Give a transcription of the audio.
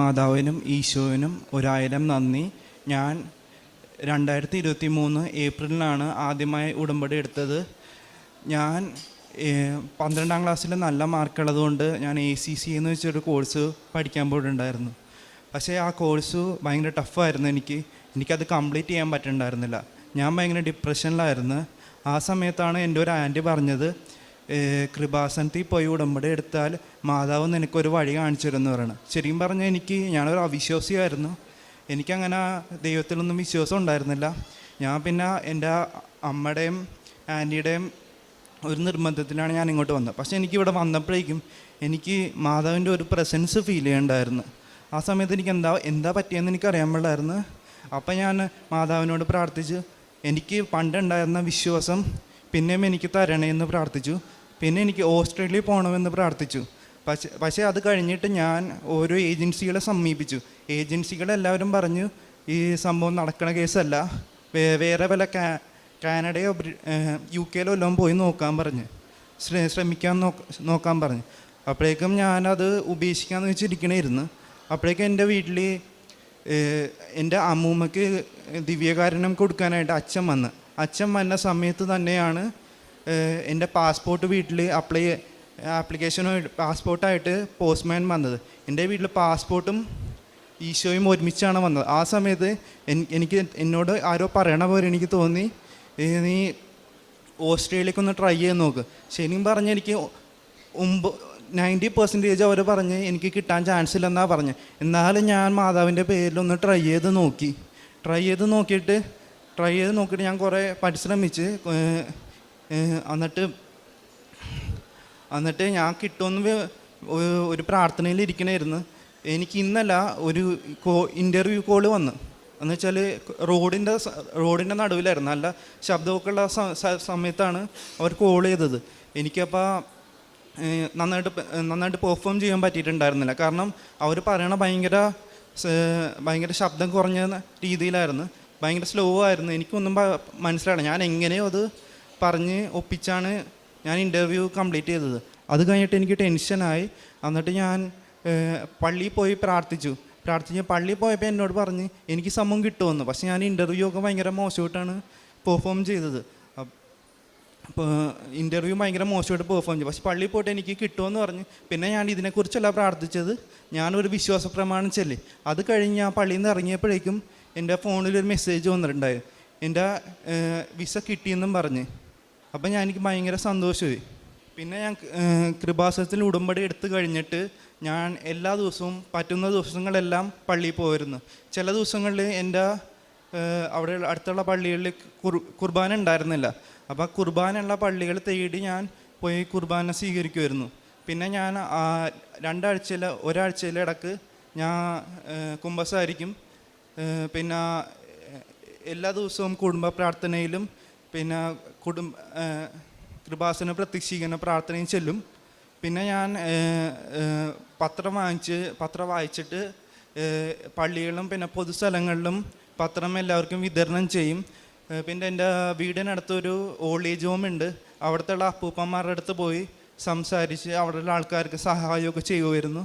മാതാവിനും ഈശോവിനും 1000 നന്ദി. ഞാൻ 2023 ഏപ്രിലിലാണ് ആദ്യമായി ഉടമ്പടി എടുത്തത്. ഞാൻ 12ാം ക്ലാസ്സിൽ നല്ല മാർക്കുള്ളതുകൊണ്ട് ഞാൻ ACC എന്ന് വെച്ചൊരു കോഴ്സ് പഠിക്കാൻ പോയിട്ടുണ്ടായിരുന്നു. പക്ഷേ ആ കോഴ്സ് ഭയങ്കര ടഫായിരുന്നു. എനിക്കത് കംപ്ലീറ്റ് ചെയ്യാൻ പറ്റുന്നുണ്ടായിരുന്നില്ല. ഞാൻ ഭയങ്കര ഡിപ്രഷനിലായിരുന്നു. ആ സമയത്താണ് എൻ്റെ ഒരു ആൻറ്റി പറഞ്ഞത്, കൃപാസനത്തിൽ പോയി ഉടമ്പടി എടുത്താൽ മാതാവ് നിനക്കൊരു വഴി കാണിച്ചു തരുമെന്ന് പറയണം. ശരിക്കും പറഞ്ഞാൽ ഞാനൊരു അവിശ്വാസിയായിരുന്നു. എനിക്കങ്ങനെ ദൈവത്തിലൊന്നും വിശ്വാസം ഉണ്ടായിരുന്നില്ല. ഞാൻ പിന്നെ എൻ്റെ അമ്മയുടെയും ആൻറ്റിയുടെയും ഒരു നിർബന്ധത്തിലാണ് ഞാൻ ഇങ്ങോട്ട് വന്നത്. പക്ഷേ എനിക്കിവിടെ വന്നപ്പോഴേക്കും എനിക്ക് മാതാവിൻ്റെ ഒരു പ്രസൻസ് ഫീൽ ചെയ്യണ്ടായിരുന്നു. ആ സമയത്ത് എനിക്ക് എന്താ പറ്റിയെന്ന് എനിക്കറിയാൻ പാടില്ലായിരുന്നു. അപ്പം ഞാൻ മാതാവിനോട് പ്രാർത്ഥിച്ചു. എനിക്ക് പണ്ടുണ്ടായിരുന്ന വിശ്വാസം പിന്നെയും എനിക്ക് തരണേന്ന് പ്രാർത്ഥിച്ചു. പിന്നെ എനിക്ക് ഓസ്ട്രേലിയയിൽ പോകണമെന്ന് പ്രാർത്ഥിച്ചു. പക്ഷേ അത് കഴിഞ്ഞിട്ട് ഞാൻ ഓരോ ഏജൻസികളെ സമീപിച്ചു. ഏജൻസികളെല്ലാവരും പറഞ്ഞു ഈ സംഭവം നടക്കണ കേസല്ല, വേറെ വല്ല കാനഡയോ UK എല്ലാം പോയി നോക്കാൻ പറഞ്ഞു, ശ്രമിക്കാൻ നോക്കാൻ പറഞ്ഞു. അപ്പോഴേക്കും ഞാനത് ഉപേക്ഷിക്കാമെന്ന് വെച്ചിരിക്കണമായിരുന്നു. അപ്പോഴേക്കും എൻ്റെ വീട്ടിൽ എൻ്റെ അമ്മൂമ്മയ്ക്ക് ദിവ്യകാരുണ്യം കൊടുക്കാനായിട്ട് അച്ഛൻ വന്ന സമയത്ത് തന്നെയാണ് എൻ്റെ പാസ്പോർട്ട് വീട്ടിൽ പാസ്പോർട്ടായിട്ട് പോസ്റ്റ്മാൻ വന്നത്. എൻ്റെ വീട്ടിൽ പാസ്പോർട്ടും ഈശോയും ഒരുമിച്ചാണ് വന്നത്. ആ സമയത്ത് എന്നോട് ആരോ പറയണ പോലെ എനിക്ക് തോന്നി, നീ ഓസ്ട്രേലിയക്കൊന്ന് ട്രൈ ചെയ്ത് നോക്ക്. ശരിക്കും പറഞ്ഞ് എനിക്ക് 90% അവർ പറഞ്ഞ് എനിക്ക് കിട്ടാൻ ചാൻസ് ഇല്ലെന്നാണ് പറഞ്ഞത്. എന്നാലും ഞാൻ മാതാവിൻ്റെ പേരിലൊന്ന് ട്രൈ ചെയ്ത് നോക്കിയിട്ട് ഞാൻ കുറേ പരിശ്രമിച്ച് എന്നിട്ട് ഞാൻ കിട്ടുമെന്ന് ഒരു പ്രാർത്ഥനയിൽ ഇരിക്കണമായിരുന്നു. എനിക്ക് ഇന്നല്ല ഒരു ഇൻ്റർവ്യൂ കോൾ വന്നു. എന്ന് വെച്ചാൽ റോഡിൻ്റെ നടുവിലായിരുന്നു, നല്ല ശബ്ദമൊക്കെ ഉള്ള സമയത്താണ് അവർ കോൾ ചെയ്തത്. എനിക്കപ്പോൾ നന്നായിട്ട് പെർഫോം ചെയ്യാൻ പറ്റിയിട്ടുണ്ടായിരുന്നില്ല. കാരണം അവർ പറയണ ഭയങ്കര ശബ്ദം കുറഞ്ഞ രീതിയിലായിരുന്നു, ഭയങ്കര സ്ലോ ആയിരുന്നു. എനിക്കൊന്നും മനസ്സിലായില്ല. ഞാൻ എങ്ങനെയോ അത് പറഞ്ഞ് ഒപ്പിച്ചാണ് ഞാൻ ഇൻ്റർവ്യൂ കംപ്ലീറ്റ് ചെയ്തത്. അത് കഴിഞ്ഞിട്ട് എനിക്ക് ടെൻഷനായി. എന്നിട്ട് ഞാൻ പള്ളിയിൽ പോയി പ്രാർത്ഥിച്ചു. പള്ളിയിൽ പോയപ്പോൾ എന്നോട് പറഞ്ഞ് എനിക്ക് സംഭവം കിട്ടുമെന്ന്. പക്ഷേ ഞാൻ ഇൻ്റർവ്യൂ ഒക്കെ ഭയങ്കര മോശമായിട്ടാണ് പെർഫോം ചെയ്തത്. അപ്പോൾ ഇൻ്റർവ്യൂ ഭയങ്കര മോശമായിട്ട് പെർഫോം ചെയ്തു. പക്ഷേ പള്ളിയിൽ പോയിട്ട് എനിക്ക് കിട്ടുമെന്ന് പറഞ്ഞ് പിന്നെ ഞാൻ ഇതിനെക്കുറിച്ചല്ല പ്രാർത്ഥിച്ചത്, ഞാനൊരു വിശ്വാസ പ്രമാണം ചൊല്ലി. അത് കഴിഞ്ഞ് ഞാൻ പള്ളിയിൽ നിന്ന് ഇറങ്ങിയപ്പോഴേക്കും എൻ്റെ ഫോണിലൊരു മെസ്സേജ് വന്നിട്ടുണ്ടായിരുന്നു, എൻ്റെ വിസ കിട്ടിയെന്നും പറഞ്ഞ്. അപ്പം എനിക്ക് ഭയങ്കര സന്തോഷമായി. പിന്നെ ഞാൻ കൃപാസനത്തിൽ ഉടമ്പടി എടുത്തു കഴിഞ്ഞിട്ട് ഞാൻ എല്ലാ ദിവസവും പറ്റുന്ന ദിവസങ്ങളെല്ലാം പള്ളിയിൽ പോയിരുന്നു. ചില ദിവസങ്ങളിൽ എൻ്റെ അവിടെ അടുത്തുള്ള പള്ളികളിൽ കുർബാന ഉണ്ടായിരുന്നില്ല. അപ്പോൾ കുർബാനയുള്ള പള്ളികൾ തേടി ഞാൻ പോയി കുർബാന സ്വീകരിക്കുമായിരുന്നു. പിന്നെ ഞാൻ ഒരാഴ്ചയിൽ ഇടക്ക് ഞാൻ കുമ്പസാരിക്കും. പിന്നെ എല്ലാ ദിവസവും കുടുംബ പ്രാർത്ഥനയിലും പിന്നെ കൃപാസന പ്രത്യക്ഷീകരണ പ്രാർത്ഥനയും ചെല്ലും. പിന്നെ ഞാൻ പത്രം വായിച്ചിട്ട് പള്ളികളിലും പിന്നെ പൊതുസ്ഥലങ്ങളിലും പത്രം എല്ലാവർക്കും വിതരണം ചെയ്യും. പിന്നെ എൻ്റെ വീടിനടുത്തൊരു ഓൾഡ് ഏജ് ഹോം ഉണ്ട്. അവിടുത്തെ അപ്പൂപ്പന്മാരുടെ അടുത്ത് പോയി സംസാരിച്ച് അവിടെയുള്ള ആൾക്കാർക്ക് സഹായമൊക്കെ ചെയ്യുമായിരുന്നു.